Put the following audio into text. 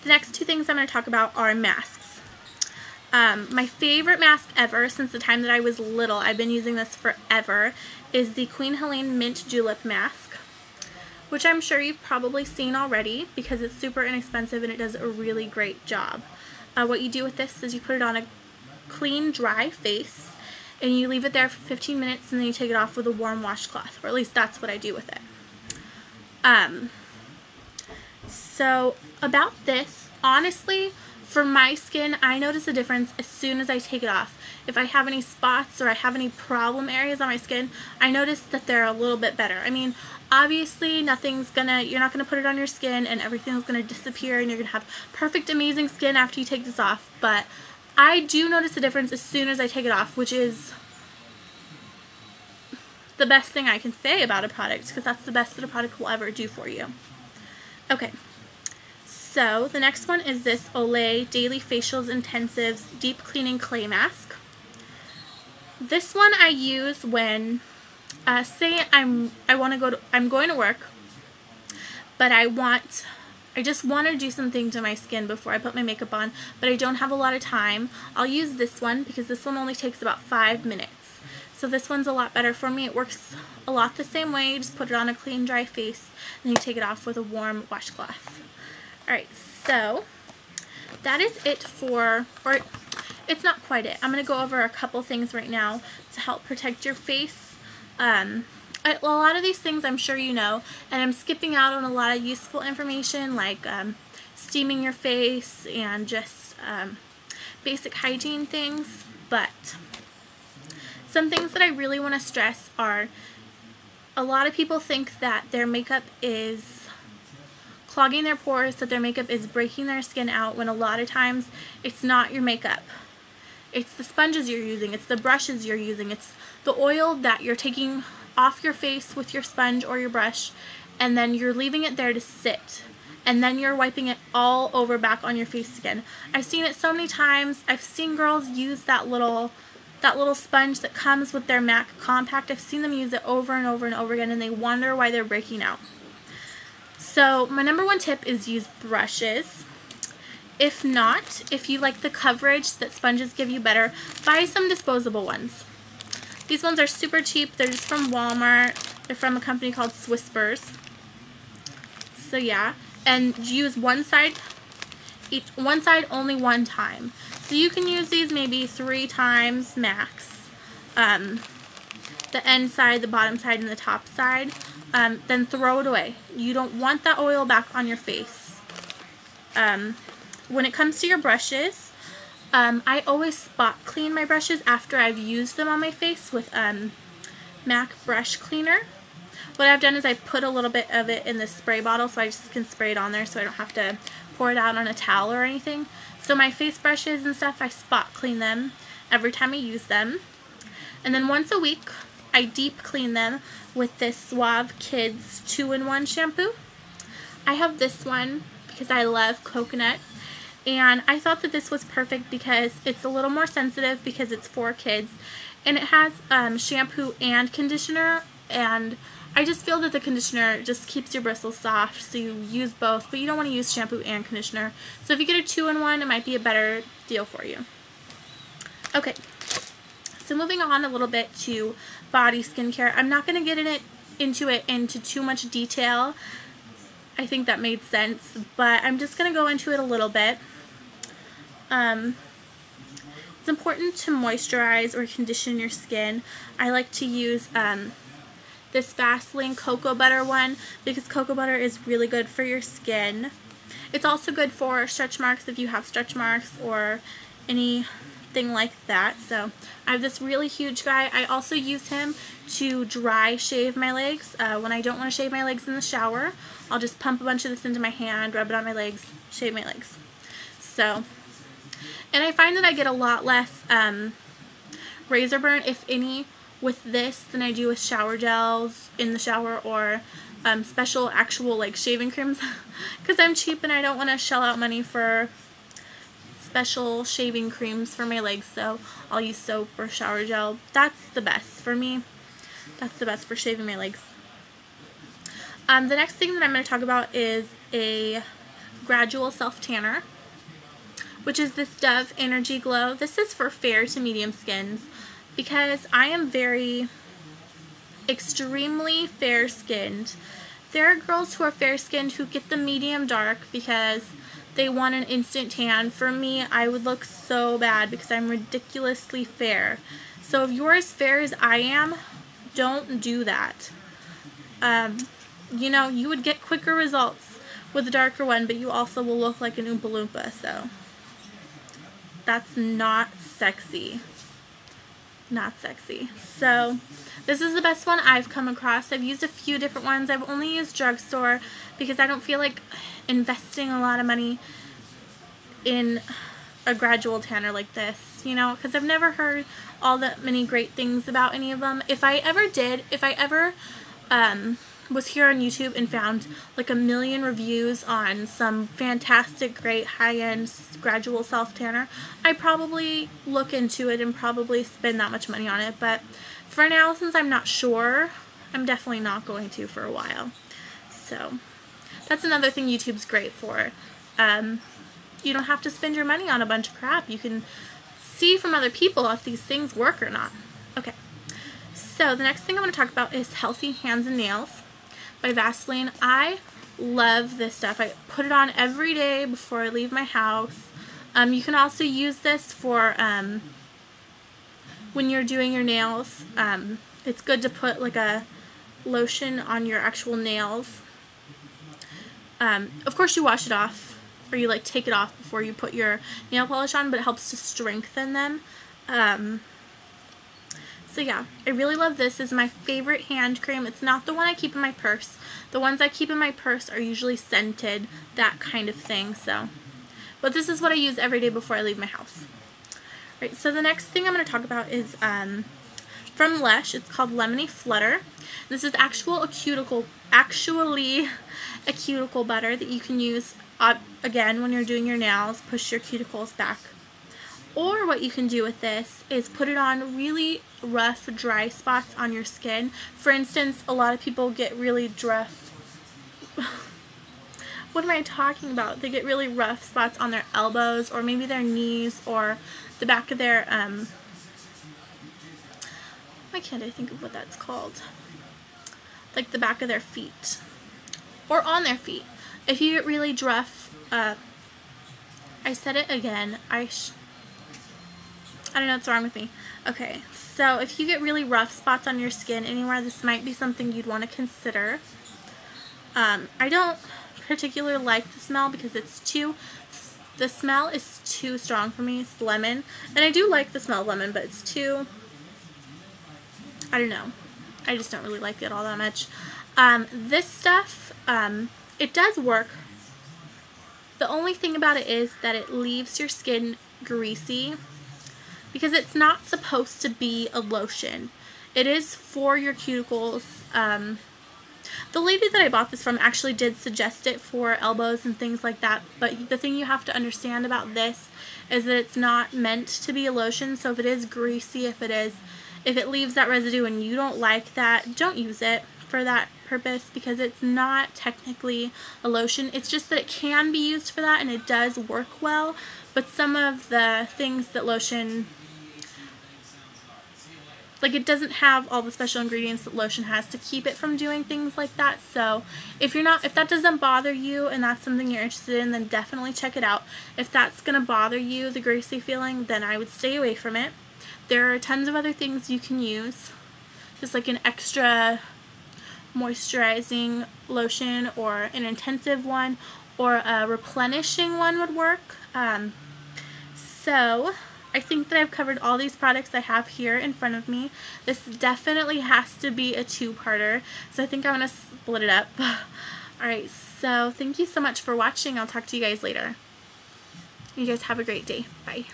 The next two things I'm going to talk about are masks. My favorite mask ever since the time that I was little, I've been using this forever, is the Queen Helene Mint Julep Mask, which I'm sure you've probably seen already because it's super inexpensive and it does a really great job. What you do with this is you put it on a clean, dry face and you leave it there for 15 minutes and then you take it off with a warm washcloth, or at least that's what I do with it. So about this, honestly, for my skin, I notice a difference as soon as I take it off. If I have any spots or I have any problem areas on my skin, I notice that they're a little bit better. I mean, obviously you're not gonna put it on your skin and everything's gonna disappear and you're gonna have perfect, amazing skin after you take this off, but I do notice a difference as soon as I take it off, which is the best thing I can say about a product, because that's the best that a product will ever do for you. Okay. So, the next one is this Olay Daily Facials Intensives Deep Cleaning Clay Mask. This one I use when, say I'm going to work, but I just want to do something to my skin before I put my makeup on, but I don't have a lot of time. I'll use this one because this one only takes about 5 minutes. So this one's a lot better for me. It works a lot the same way. You just put it on a clean, dry face, and you take it off with a warm washcloth. Alright, so that is it for, or it's not quite it. I'm going to go over a couple things right now to help protect your face. A lot of these things I'm sure you know, and I'm skipping out on a lot of useful information like steaming your face and just basic hygiene things, but some things that I really want to stress are a lot of people think that their makeup is clogging their pores, that their makeup is breaking their skin out, when a lot of times it's not your makeup. It's the sponges you're using, it's the brushes you're using, it's the oil that you're taking off your face with your sponge or your brush, and then you're leaving it there to sit, and then you're wiping it all over back on your face again. I've seen it so many times. I've seen girls use that little sponge that comes with their MAC Compact. I've seen them use it over and over and over again, and they wonder why they're breaking out. So my number one tip is use brushes. If not, if you like the coverage that sponges give you better, buy some disposable ones. These ones are super cheap. They're just from Walmart. They're from a company called Swispers. So yeah, and use one side only one time. So you can use these maybe 3 times max. The end side, the bottom side, and the top side. Then throw it away. You don't want that oil back on your face. When it comes to your brushes, I always spot clean my brushes after I've used them on my face with MAC brush cleaner. What I've done is I put a little bit of it in this spray bottle so I just can spray it on there so I don't have to pour it out on a towel or anything. So my face brushes and stuff, I spot clean them every time I use them. And then once a week, I deep clean them with this Suave Kids 2-in-1 shampoo. I have this one because I love coconuts, and I thought that this was perfect because it's a little more sensitive because it's for kids, and it has shampoo and conditioner, and I just feel that the conditioner just keeps your bristles soft, so you use both, but you don't want to use shampoo and conditioner. So if you get a 2-in-1, it might be a better deal for you. Okay, so moving on a little bit to body skincare. I'm not going to get into too much detail. I think that made sense, but I'm just going to go into it a little bit. It's important to moisturize or condition your skin. I like to use this Vaseline cocoa butter one because cocoa butter is really good for your skin. It's also good for stretch marks if you have stretch marks or anything like that. So I have this really huge guy. I also use him to dry shave my legs. When I don't want to shave my legs in the shower, I'll just pump a bunch of this into my hand, rub it on my legs, shave my legs. So, and I find that I get a lot less razor burn, if any, with this than I do with shower gels in the shower or special actual like shaving creams because I'm cheap and I don't want to shell out money for special shaving creams for my legs, so I'll use soap or shower gel. That's the best for me. That's the best for shaving my legs. The next thing that I'm going to talk about is a Gradual Self Tanner, which is this Dove Energy Glow. This is for fair to medium skins because I am very extremely fair skinned. There are girls who are fair skinned who get the medium dark because they want an instant tan. For me, I would look so bad because I'm ridiculously fair. So if you're as fair as I am, don't do that. You know, you would get quicker results with a darker one, but you also will look like an Oompa Loompa, so that's not sexy. Not sexy. So this is the best one I've come across. I've used a few different ones. I've only used drugstore because I don't feel like investing a lot of money in a gradual tanner like this, you know, because I've never heard all that many great things about any of them. If I ever was here on YouTube and found like 1 million reviews on some fantastic, great, high-end gradual self-tanner, I'd probably look into it and probably spend that much money on it. But for now, since I'm not sure, I'm definitely not going to for a while. So that's another thing YouTube's great for. You don't have to spend your money on a bunch of crap. You can see from other people if these things work or not. Okay, so the next thing I want to talk about is Healthy Hands and Nails by Vaseline. I love this stuff. I put it on every day before I leave my house. You can also use this for when you're doing your nails. It's good to put like a lotion on your actual nails. Of course you wash it off, or you like take it off before you put your nail polish on, but it helps to strengthen them. So yeah, I really love this. This is my favorite hand cream. It's not the one I keep in my purse. The ones I keep in my purse are usually scented, that kind of thing. So, but this is what I use every day before I leave my house. Right, so the next thing I'm going to talk about is from Lush. It's called Lemony Flutter. This is actually a cuticle butter that you can use again when you're doing your nails. Push your cuticles back. Or what you can do with this is put it on really rough, dry spots on your skin. For instance, a lot of people get really rough. What am I talking about? They get really rough spots on their elbows, or maybe their knees, or the back of their, why can't I think of what that's called? Like the back of their feet. Or on their feet. If you get really rough, I said it again, I don't know what's wrong with me. Okay, so if you get really rough spots on your skin anywhere, this might be something you'd want to consider. I don't particularly like the smell because the smell is too strong for me. It's lemon, and I do like the smell of lemon, but it's too, I don't know. I just don't really like it all that much. This stuff, it does work. The only thing about it is that it leaves your skin greasy, because it's not supposed to be a lotion. It is for your cuticles. The lady that I bought this from actually did suggest it for elbows and things like that, but the thing you have to understand about this is that it's not meant to be a lotion. So if it is greasy, if it leaves that residue and you don't like that, don't use it for that purpose, because it's not technically a lotion. It's just that it can be used for that and it does work well, but some of the things that lotion, like, it doesn't have all the special ingredients that lotion has to keep it from doing things like that. So if that doesn't bother you and that's something you're interested in, then definitely check it out. If that's gonna bother you, the greasy feeling, then I would stay away from it. There are tons of other things you can use, just like an extra moisturizing lotion, or an intensive one, or a replenishing one would work. So I think that I've covered all these products I have here in front of me. This definitely has to be a two-parter, so I think I'm going to split it up. Alright, so thank you so much for watching. I'll talk to you guys later. You guys have a great day. Bye.